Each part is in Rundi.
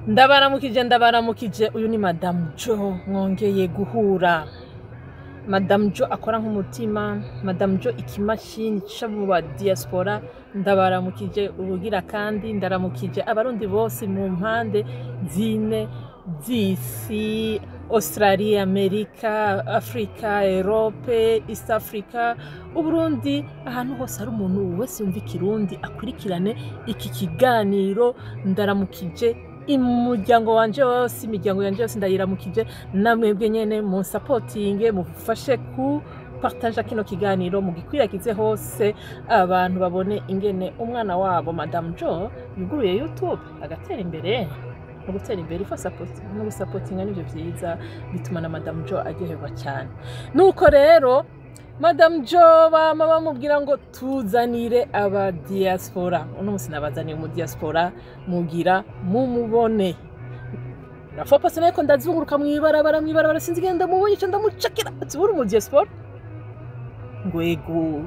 Ndabaramukije uyu ni Madame Jo mwongeye guhura. Madame Jo akora nk'umutima, Madame Jo ikimashini cy'abo ba diaspora. Ndabaramukije ubugira kandi ndaramukije abarundi bose mu mpande zine z'isi, Australia, Amerika, Afrika, Europe, East Africa, Uburundi, ahantu hose hari umuntu wese yumva ikirundi akurikirane iki kiganiro. Ndaramukije umuryango wanje wose, imiryango yanje yose ndayiramukije, namwebwe nyene mu supporting mufashe ku partage kino kiganiro mugikwirakize hose, abantu babone ingene umwana wabo Madame Jo yuguruye YouTube agatera imbere. Gutera imbere ifa supporting n'ibyo byiza bituma na Madame Jo aryoherwa cyane. Nuko rero Madame Jo bamubwira ngo tuzanire aba diaspora. Uno musi nabazaniye mu diaspora mugira mumubone. Nafopa sene ko ndazunguruka mwibarabara sinzi genda mubonye cyo ndamucakira ati buri mu diaspora. Ngwego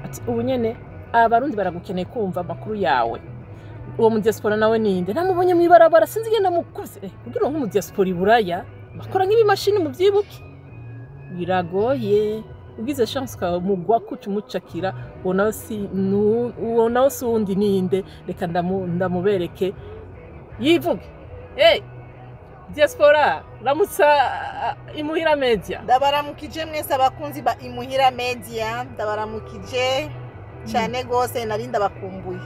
ati ubu nyene abarundi baragukeneye kumva amakuru yawe. Uwo mu diaspora nawe ninde namubonye mwibarabara sinzi genda mukuze kugira ngo mu diaspora iburaya bakora nk'ibimashini mu byibuke biragoye. Ugize chance ka mugwa kucu mucakira uwo nawe si undi ninde, reka ndamubereke yivuge. Diaspora ramutsa Imuhira Media. Ndabaramukije mwese abakunzi ba Imuhira Media, ndabaramukije cyane gose nari ndabakumbuye.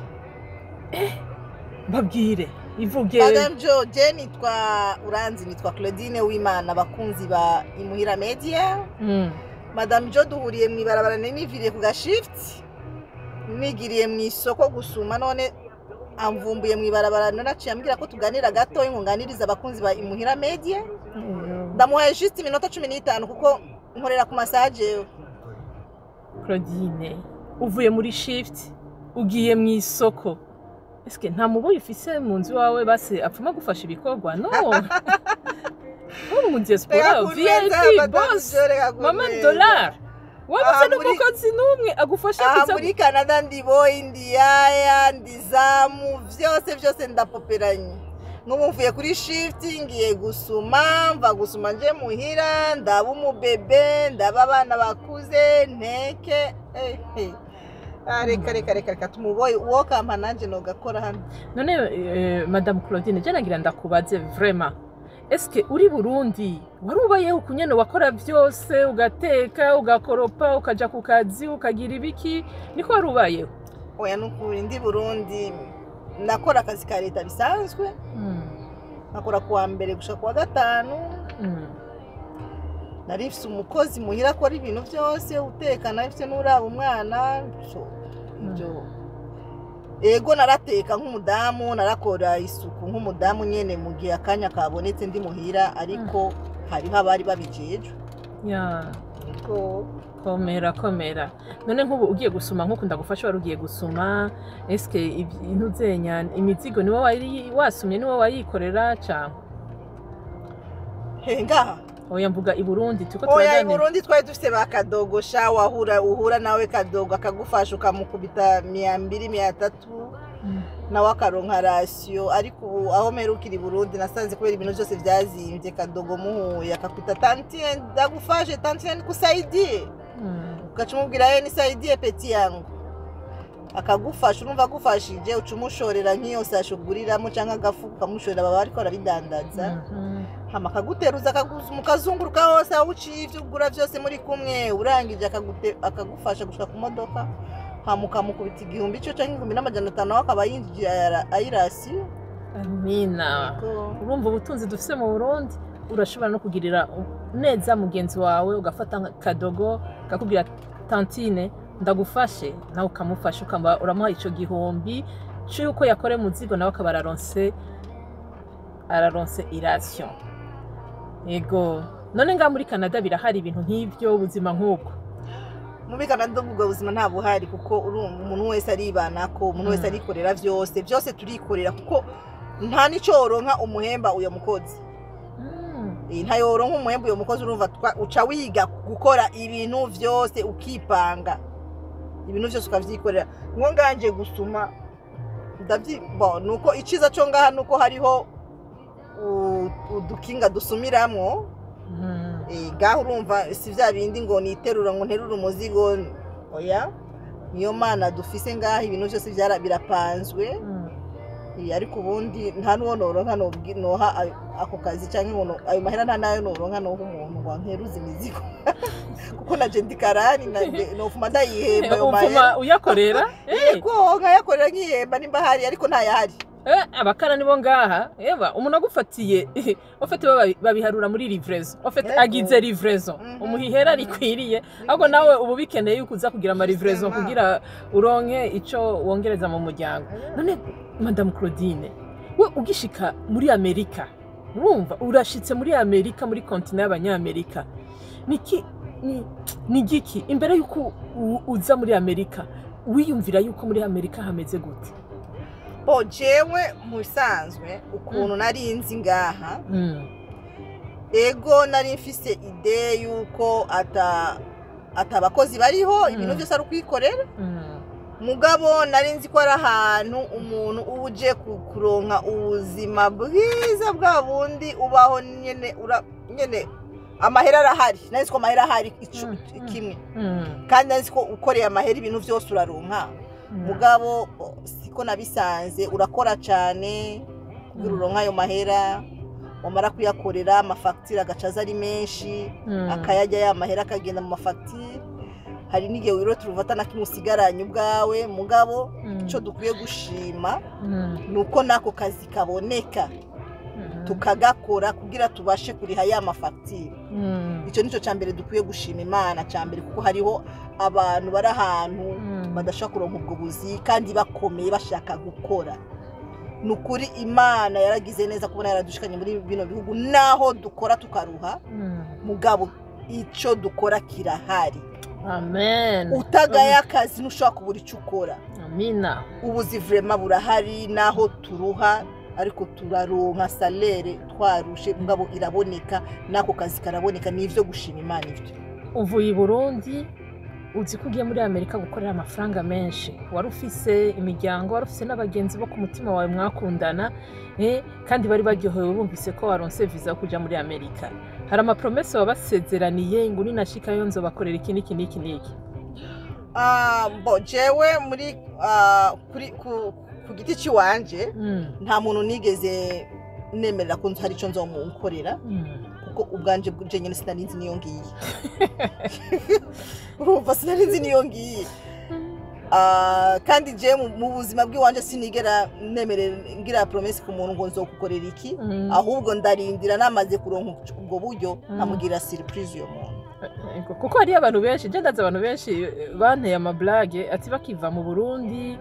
Babwire ivuge. Madame Jo je nitwa Claudine Wimana, abakunzi ba Imuhira Media. Madame Jo duhuriye mwibarabara niviriye ku gashift, nigiriye mu isoko gusuma, none amvumbuye mwibarabara naraciye ambwira ko tuganira gato nkunganiriza abakunzi ba Imuhira Media. Ndamuhaye just iminota 15 kuko nkorera ku massage. Claudine uvuye muri shift ugiye mu isoko, eske nta muboyi ufise mu nzu wawe base apfuma gufasha ibikorwa? No. Mu diaspora VIP boss mama dollar wabuze n'umukozi n'umwe agufasha kuza muri Canada, ndi boy, ndi yaya, ndi zamu, vyose ndapoperanye. N'ubu mvuye kuri shift ngiye gusuma, mva gusuma nje muhira, ndaba umubebe, ndaba abana bakuze nteke. Reka tumuboye uwo kampa nanje no gakora hano. None Madame Claudine je nagira ndakubaze vraiment, eske uri Burundi warubayeho kunyene wakora byose, ugateka, ugakoropa, ukaja ku kazi, ukagira ibiki, niko warubayeho? Oya nukuri ndi Burundi nakora akazi ka leta bisanzwe. Nakora kuwa mbere gushaka kuwa gatanu. Narifise umukozi muhira akora ibintu byose, uteka nafise n'uraba umwana. Ego narateka nk'umudamu, narakora isuku nk'umudamu nyene mu gihe akanya kabonetse ndi muhira, ariko hari habari babijeje. Komera. None nk'ubu ugiye gusuma nk'uko ndagufasha wari ugiye gusuma, eske ibintu zenya imizigo niwe wari wasumye, niwe wayikorera cyangwa? Ngaha oya mvuga i Burundi tuko turaganira. Oya i Burundi twari dufite bakadogo sha uhura nawe kadogo akagufasha ukamukubita 200 300 nawe akaronka ratio, ariko aho merukira i Burundi nasanze kubera ibintu byose byazimbye, kadogo muhuye akakwita tantien ndagufashe, tantien kusaidie, ukacumubwira ni saidie peti yangu, akagufasha. Urumva agufashije ucumushorera nk'iyo sashuguriramo cyangwa agafuka kamushorera baba ariko arabidandaza. Hama kaguteruza mukazunguruka hose aho uciye ivyo ugura byose muri kumwe, urangije akagufasha gushika ku modoka, hamuka mukubita 1000 cyo canke 1500 akaba yinjiye ayirasi. Amina. Urumva ubutunzi dufise mu Burundi, urashobora no kugirira neza mugenzi wawe, ugafata kadogo kakubwira tantine ndagufashe, nawe ukamufasha ukamba uramuha ico 1000 cyuko yakore muzigo, nawe akabararonse irration. Ego none nga muri Canada birahari ibintu nk'ivyo ubuzima nk'uko? Muri Canada ubwo buzima nta buhari, kuko umuntu wese aribanako, umuntu wese arikorera byose turikorera, kuko nta nicoronka umuhemba uyo mukozi. Ntayoronka umuhemba uyo mukozi, urumva uca wiga gukora ibintu byose ukipanga, ibintu byose ukavyikorera. Ngo nganje gusuma nuko iciza cyo ngaha nuko hariho udukinga dusumiramwo gaho urumva si vya bindi ngo niterura ngo nterura umuzigo oya niyo mana dufise ngaho ibintu byose birapanzwe ariko ubundi nta nuwo noronka noha ako kazi cyangwa ayo mahera nta nayo noronka noha umuntu ngo nteruze imizigo kuko naje ndi karani nofuma ndayihemba ayo mahera uyakorera yego nkayakorera nkihemba nimba hari ariko ntayahari abakara nibo ngaha eba umuntu agufatiye ofete babiharura muri livrezo ofete agize livrezo umuhihera rikwiriye ahubwo nawe ubu bikeneye yuko uza kugira ama livrezo kugira uronke ico wongereza mu muryango none Madame Claudine we ugishika muri Amerika urumva urashitse muri Amerika muri continent y'abanyamerika ni giki imbere yuko uza muri Amerika wiyumvira yuko muri Amerika hameze gute jewe musanzwe ukuntu nari nzi ngaha ego nari mfise ide yuko atabakozi bariho ibintu byose ari ukwikorera mugabo nari nzi ko ari ahantu umuntu uje kuronka ubuzima bwiza bwa bundi ubaho nyene amahera arahari nari nzi ko amahera ahari kimwe kandi nari nzi ko ukoreye amahera ibintu byose uraronka mugabo siko nabisanze urakora cyane kugira uronka ayo mahera wamara kuyakorera amafagitire agacaza ari menshi akayajya ya mahera akagenda mu mafagitire hari n'igihe wirota uruvata na kimwe usigaranye ubwawe mugabo icyo dukwiye gushima ni uko n'ako kazi kaboneka tukagakora kugira tubashe kuriha ya mafagitire icyo nicyo cya mbere dukwiye gushima Imana cya mbere kuko hariho abantu bari ahantu badashaka kuronka ubwo buzi kandi bakomeye bashaka gukora ni ukuri Imana yaragize neza kubona yaradushikanye muri bino bihugu naho dukora tukaruha mugabo icyo dukora kirahari amen utagaye akazi ntushobora kubura icyo ukora amina ubuzi vrema burahari naho turuha ariko turaronka salere twarushe mugabo iraboneka nako kazi karaboneka nivyo gushima Imana ivyo uvuye i Burundi uzi ko ugiye muri Amerika gukorera amafaranga menshi wari ufise imiryango wari ufise n'abagenzi bo ku mutima wawe mwakundana kandi bari baryohewe bumvise ko waronse visa kuja muri Amerika hari ama promesse wabasezeraniye ngo ninashikayo nzobakorera iki niki niki niki jewe muri ku giti ciwanje nta muntu nigeze nemerera ko hari ico nzomukorera kuko ubwanje bwuje nyene sinarinzi niyo ngiye urumva sinarinzi niyo ngiye kandi je mu buzima bw'iwanje sinigera nemerera ngira promesse ku muntu ngo nzokukorera iki ahubwo ndarindira namaze kuronka ubwo buryo amugira surprise yo muntu kuko hari abantu benshi je ndaza abantu benshi banteye amablage ati bakiva mu Burundi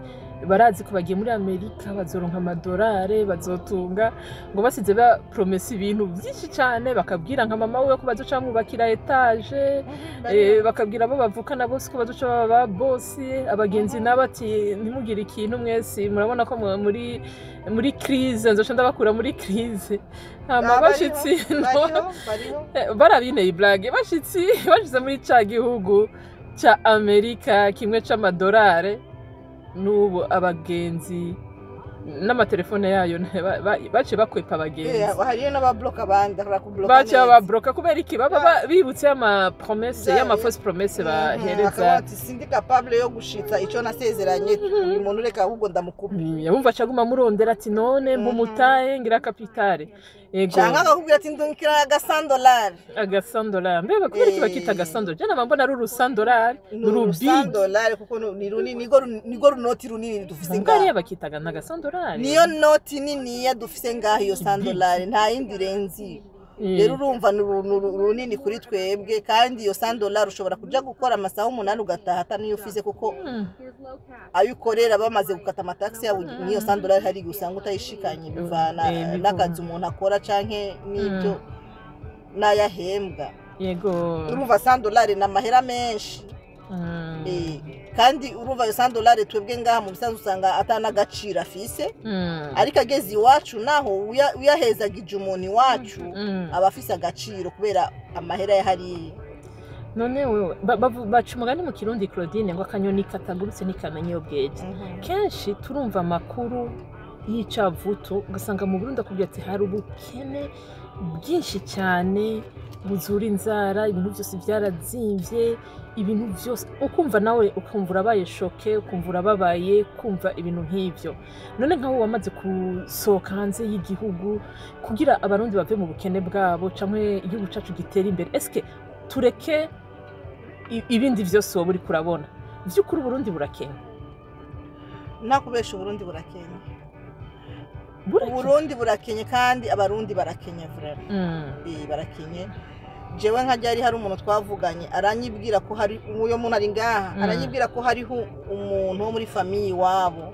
barazi ko bagiye muri Amerika bazoronka amadolari bazotunga ngo basize ba promesse ibintu byinshi cyane bakabwira nka mama we ko bazoca mwubakira etage bakabwira abo bavukana bose ko bazoca baba boss abagenzi nabati ntimugire ikintu mwese murabona ko muri crise nzoca ndabakura muri crise hama bashitsi barabineye blague bashitsi bashize muri ca gihugu ca Amerika kimwe c'amadolari nubu abagenzi n'amatelefone yayo bace bakwepa abagenzi hariyo n'ababloka abandi barakubloka bace babloka kubera iki baba bibutse ama promesse y'ama fausse promesse bahereza sindi capable yo gushitsa ico nasezeranye uyu muntu reka ahubwo ndamukubi yumva caguma murondera ati none mumutaye ngira capitale ego cyangwa akakubwira ati ndungikira $100 mbega kubera iki bakita $100 je nabambona ari $100 $100 kuko ni runini nigo runoti runini dufise ngaho ngari bakitaga na $100 niyo noti nini ya dufise ngaho iyo $100 nta yindi renzi rero urumva runini kuri twebwe kandi iyo $100 ushobora kuja gukora amasaha 8 ugataha ataniyo ufise kuko ayo ukorera bamaze gukata amataxi yawe niyo $100 hari gusanga utayishikanye bivana n'akazi umuntu akora canke n'ibyo n'ayahembwa yego urumva $100 n'amahera menshi kandi urumva iyo $100 twebwe ngaha mu bisanzwe usanga atana gaciro afise ariko ageze iwacu naho uyahezagije umuntu iwacu abafise agaciro kubera amahera yahari none wewe baca umugani mu Kirundi Claudine ngo akanyoni katagurutse ntikamenya iyo bweze kenshi turumva amakuru y'icavutu ugasanga mu Burundi akubwira ati hari ubukene bwinshi cyane buzura inzara, ibintu byose byarazimvye, ibintu byose ukumva nawe ukumva urabaye shoke, ukumva urababaye kumva ibintu nk'ivyo. None nkaho wamaze gusohoka hanze y'igihugu kugira abarundi bave mu bukene bwabo canke igihugu cacu gitera imbere, eske tureke ibindi vyose wowe uri kurabona vy'ukuri Burundi burakenya? Nakubesha Burundi burakenya. Burundi burakenye kandi abarundi barakenye vraiment. Barakenye. Jewe nkajya hari umuntu twavuganye aranyibwira ko hari uyo muntu ari ngaha aranyibwira ko hariho umuntu wo muri famille wabo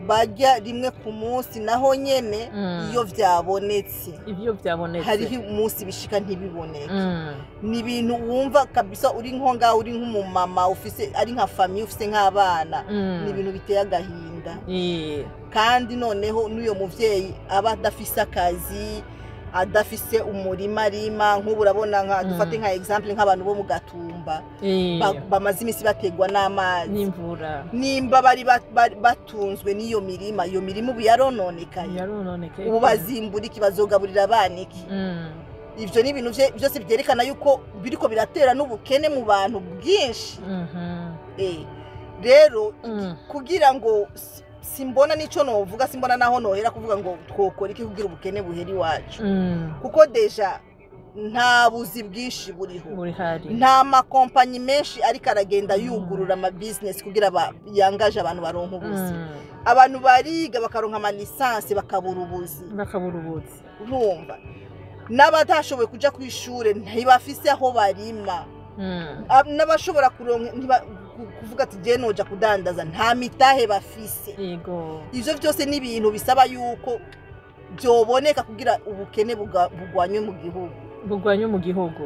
bajya rimwe ku munsi naho nyene iyo vyabonetse hariho umunsi bishika ntibiboneke. Ni ibintu wumva kabisa uri nko ngaho uri nk'umumama ufise ari nka famille ufise nk'abana, ni ibintu biteye agahinda. Kandi noneho n'uyo muvyeyi aba adafise akazi, adafise umurima rima, nk'ubu urabona nka dufate nka example nk'abantu bo mu Gatumba bamaze imisi bategwa n'amazi n'imvura, nimba bari batunzwe n'iyo mirima, iyo mirima ubu yarononekaye, ubu bazimbura iki, bazogaburira abana iki? Ivyo ni ibintu byose byerekana yuko biriko biratera n'ubukene mu bantu bwinshi. Rero kugira ngo simbona nico novuga, simbona naho nohera kuvuga ngo twokora iki kugira ubukene buheri wacu, kuko deja nta buzi bwinshi buriho, nta makompanyi menshi ariko aragenda yugurura ama business kugira yangaje abantu baronka ubuzi. Abantu bariga bakaronka ama lisansi bakabura ubuzi, urumva n'abatashoboye kuja ku ishure ntibafise aho barima, n'abashobora kuronka kuvuga ati je noja kudandaza nta mitahe bafise. Ivyo byose ni ibintu bisaba yuko byoboneka kugira ubukene bugwanywe mu gihugu.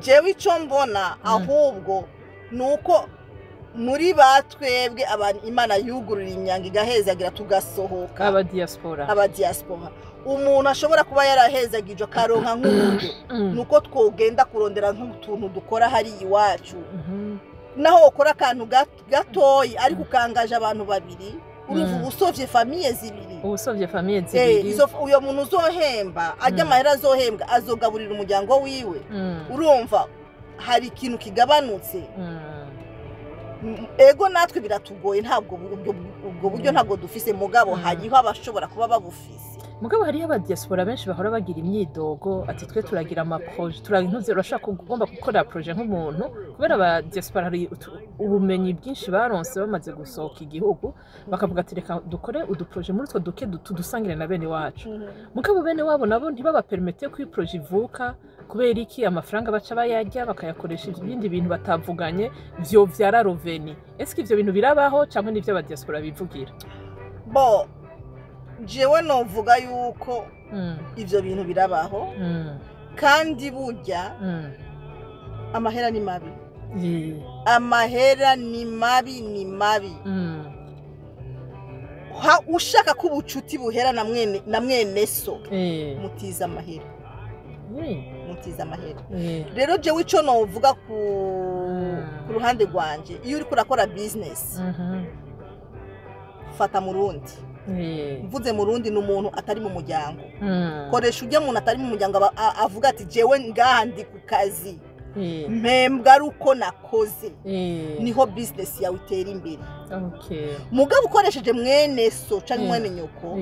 Jewe ico mbona ahubwo nuko muri batwebwe abantu Imana yugurura imyanga igahezagira tugasohoka, aba diaspora umuntu ashobora kuba yarahezagije akaronka nk'uburyo, nuko twogenda kurondera nk'utuntu dukora hari iwacu, naho ukora akantu gatoyi ariko ukangaje abantu babiri, urumva ubusovye famille zibiri, uyo muntu uzohemba ajya amahera azohembwa azogaburira umuryango wiwe, urumva hari ikintu kigabanutse. Ego natwe biratugoye, ntabwo ubwo buryo ntabwo dufise, mugabo hariho abashobora kuba babufise. Mugabo hariho aba diaspora benshi bahora bagira imyidogo ati twe turagira amaproje, turagintuze urashaka kugomba gukora projet nk'umuntu, kubera aba diaspora hari ubumenyi bwinshi baronse bamaze gusohoka igihugu, bakavuga ati reka dukore uduproje muri two duke tudusangire na bene wacu. Mugabo bene wabo nabo ntibaba permette ko projet ivuka, kubera iki amafaranga baca bayajya bakayakoresha ibindi bintu batavuganye vyo vyara roveni. Eske ivyo bintu birabaho cyangwa n'ivyo aba diaspora bivugira? Bo jewe novuga yuko ivyo bintu birabaho, kandi burya amahera ni mabi, amahera ni mabi. Ushaka ko ubucuti buhera na mwene so, mutiza amahera, Rero jewe ico novuga ku ruhande rwanje, iyo uri kurakora business fata Murundi. Mvuze Murundi ni umuntu atari mu muryango. Koresha ujya umuntu atari mu muryango avuga ati jewe ngaha ndi ku kazi, mpembwa ari uko nakoze, niho business yawe itera imbere. Mugabo ukoresheje mwene so canke mwene nyoko,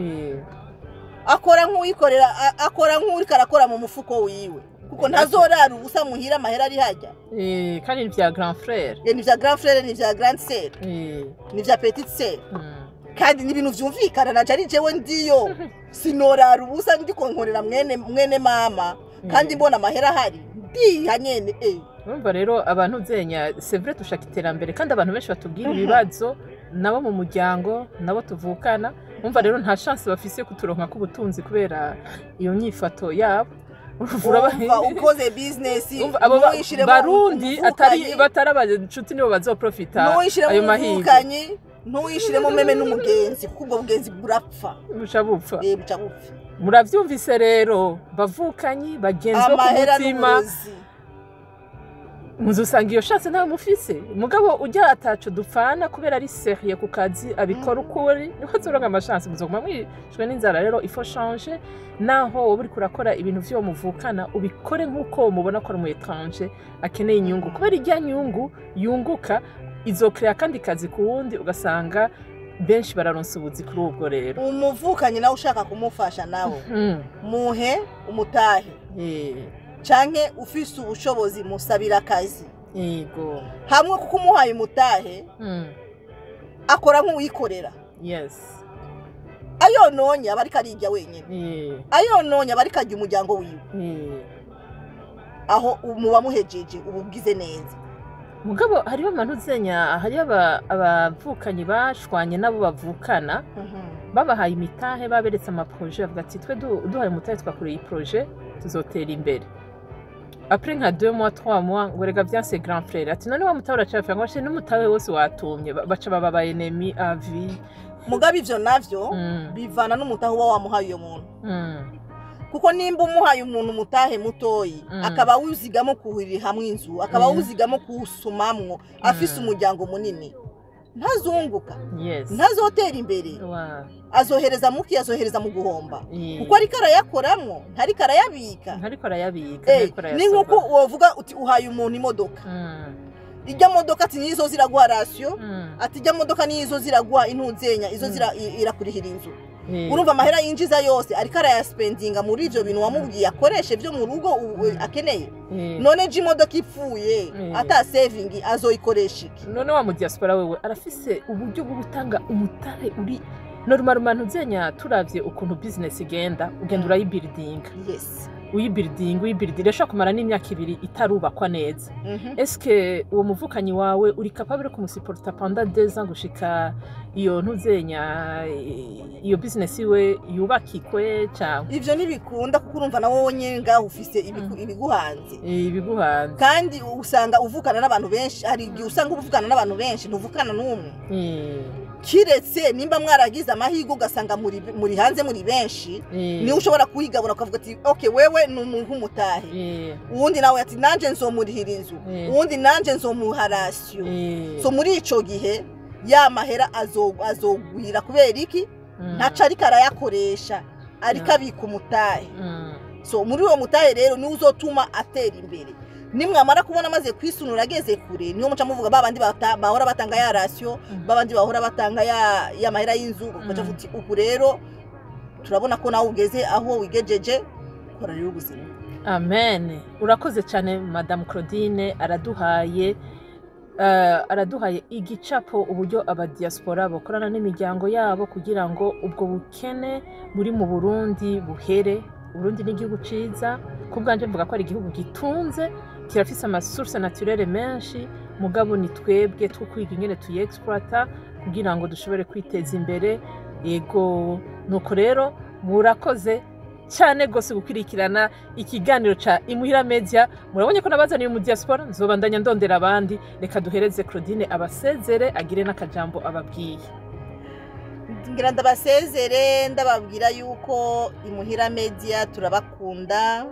akora nk'uwikorera, akora nk'uri karakora mu mufuko wiwe, kuko ntazorara ubusa muhira amahera ari hajya. Kandi ni vya grand frère, ni vya grand frère, ni vya grande sœur, ni vya petite sœur. Kandi n'ibintu vyumvikana na jari jewe ndiyo sinorara ubusa ndiko nkorera mwene mama, kandi mbona amahera hari ndi hanyene. Urumva rero abantu zenya c'est vrai tushaka iterambere, kandi abantu benshi batubwira ibibazo nabo mu muryango nabo tuvukana. Urumva rero nta chance bafise kuturonka ku butunzi kubera iyo nyifato yabo. Urumva ukoze business barundi atari batarabaje inshuti nibo bazoprofita ayo mahirwe. Ntuwishiremo meme n'umugenzi, kuko ubwo bugenzi burapfa, buca bupfa. Buca bupfa. Muravyumvise rero bavukanyi bagenzi bo ku mutima, muzusanga iyo chance nta mufise mugabo ujya ataco dupfana kubera ari sérieux ku kazi abikora ukuri niho zoronka amachance muzoguma mwishwe n'inzara rero il faut changer naho wowe uri kurakora ibintu vyo muvukana ubikore nkuko mubona ko ari mu étranger akeneye inyungu kubera ijya nyungu yunguka izokrea kandi kazi ku wundi ugasanga benshi bararonsa ubuzi kuri ubwo rero umuvukanye nawe ushaka kumufasha nawe muhe umutahe canke ufise ubushobozi musabira akazi yego hamwe kuko umuhaye umutahe akora nk'uwikorera yes ayononye abarika arijya wenyine ayononye abarika ajya umuryango wiwe aho muba muhejeje ububwize neza mugabo hariho manuzenya hariho abavukanyi bashwanye nabo bavukana babahaye imitahe baberetse amaproje bavuga ati twe duhaye umutahe twakoreye projet tuzotera imbere après nka 2 mois 3 mois ngo rega vyanse grand frère ati none wa mutahe uracafira ngo n'umutahe wose watumye baca baba enemy à vie mugabe ivyo navyo bivana n'umutahe uba wamuhaye uyo muntu kuko nimba umuhaye umuntu umutahe mutoyi akaba wuzigamo kuhurira hamwe inzu akaba wuzigamo kuwusumamwo afise umuryango munini ntazunguka ntazotera imbere azohereza muki azohereza mu guhomba kuko ariko arayakoramwo ntariko arayabika ni nkuko wovuga uti uhaye umuntu imodoka ijya modoka ati nizo ziraguha ratio ati ijya modoka nizo ziraguha intuzenya izo irakurihira inzu urumva amahera yinjiza yose ariko arayaspendinga muri ivyo bintu wamubwiye akoreshe byo mu rugo akeneye none je imodoka ipfuye ata saving azoyikoresha iki none wa mu diaspora wewe arafise uburyo bwo gutanga umutare uri normal man uzenya turavye ukuntu business igenda ugenda urayibuilding yes uyibuilding rashaka kumara n'imyaka 2 itarubakwa neza eske uwo muvukanyi wawe uri capable kumusuporta pendant 2 ans gushika iyo ntuzenya iyo business iwe yubakikwe cyangwa ivyo nibikunda kuko urumva nawo wonye ngaho ufise ibiguhanze kandi usanga uvukana n'abantu benshi hari usanga uvukana n'abantu benshi ntuvukana n'umwe kiretse nimba mwaragize amahigo ugasanga muri hanze muri benshi ni ushobora kuhigabura ukavuga ati okay wewe n'umuntu umutahe uwundi nawe ati nanje nzomurihira inzu uwundi nanje nzomuha ratio so muri ico gihe ya mahera azogwira kubera iki ntaca ariko arayakoresha ariko abika umutahe so muri uwo mutahe rero ni uzotuma atera imbere nimwamara kubona maze kwisunura ageze kure niyo muca muvuga babandi bahora batanga ya ratio babandi bahora batanga ya mahera y'inzu baca futi uku rero turabona ko nawe ugeze aho wigejeje kora rero ubuzima amen urakoze cyane madame Claudine araduhaye igicapo uburyo aba diaspora bakorana n'imiryango yabo kugira ngo ubwo bukene muri mu Burundi buhere Burundi ni igihugu ciza kubwanje mvuga ko ari igihugu gitunze kirafise amasource naturelle menshi mugabo ni twebwe twukwiga ingene tuyexploita kugira ngo dushobore kwiteza imbere yego nuko rero murakoze cyane gose gukurikirana ikiganiro ca Imuhira Media murabonye ko nabazaniye mu diaspora nzobandanya ndondera abandi reka duhereze Claudine abasezere agire n'akajambo ababwiye ngira ndabasezere ndababwira yuko Imuhira Media turabakunda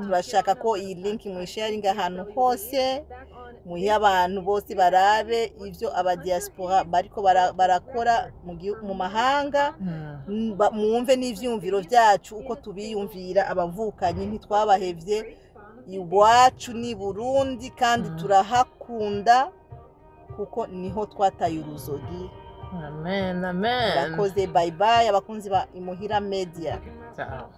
turashaka ko iyi link mwisharing ahantu hose muhe abantu bose barabe ivyo aba diaspora bariko barakora mu mahanga mwumve n'ivyumviro vyacu uko tubiyumvira abavukanyi ntitwabahevye iwacu ni Burundi kandi turahakunda kuko niho twataye uruzogi amen amen bakoze bye bye abakunzi ba Imuhira Media ciao